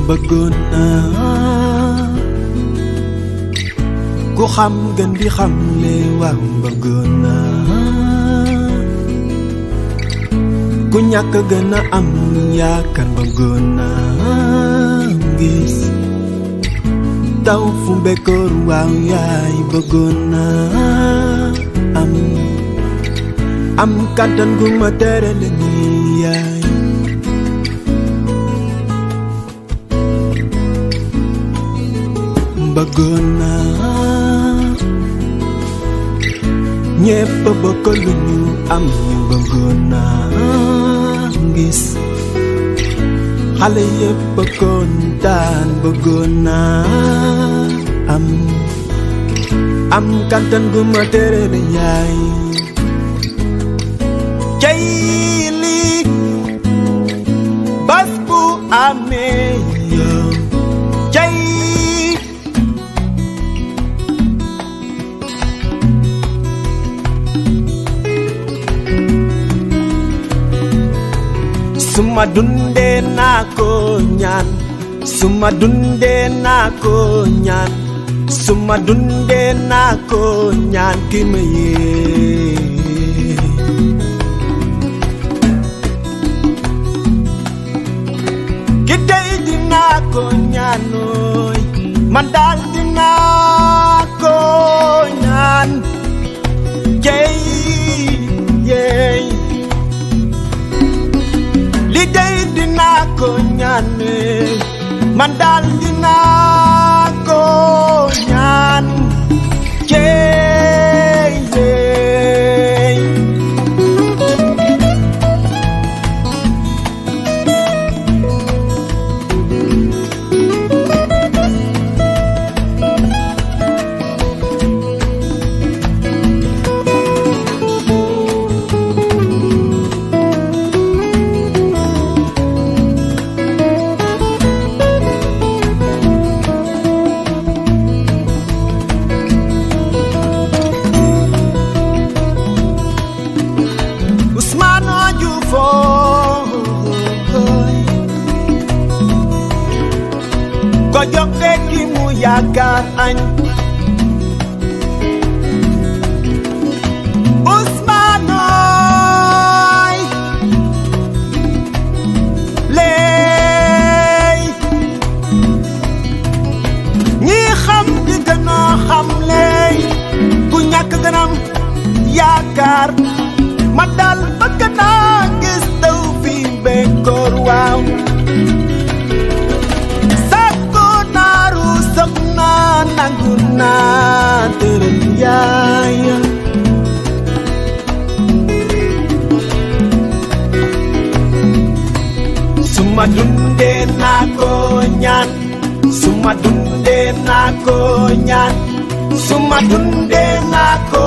bëggoon naa ku xam gën di xamle waaw bëggoon naa ku ñàkk gën a am yaakaar bëggoon naa gis taw fu bekkoor waaw yaay bëggoon naa am kàttan gu ma tere la ni yaay bëggoon naa ñépp bokk lu ñu am ñu bëggoon naa gis xale yépp kontaan bëggoon naa am kàttan gu ma tere la yaay cay lii bas bu amee yow cay suma dundee naa ko ñaan suma dundee naa ko ñaan suma dundee naa ko ñaan ki ma yee ki tey dinaa ko ñaanooy man daal dinaa ko ñaan jey yeey li dey dinaa ko ñaane man daal dinaa ko ñaan jeey jeey ko jox ki mu yaakaar añ Ousmanoy ley ñi xam di gën a xam ley ku ñàkk gënam yaakaar ma dal bëgg naa gis taw fi bekkoor waaw nangu naa tëral yaaya suma dundee naa ko ñaan suma dundee naa ko ñaan suma dundee naa ko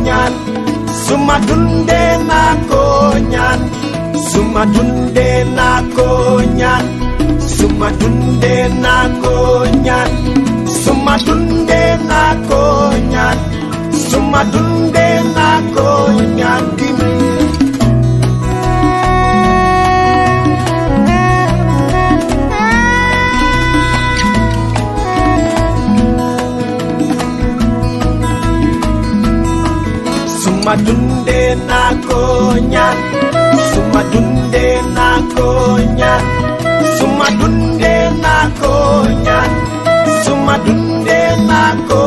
ñaan suma dundee naa ko ñaan suma dundee naa ko ñaan suma dundee naa ko ñaan suma dundee naa ko ñaan suma dundee naa ko ñaan suma dundee naa ko ñaan suma dundee naa ko ñaan suma dundee naa ko ñaan suma dundee naa ko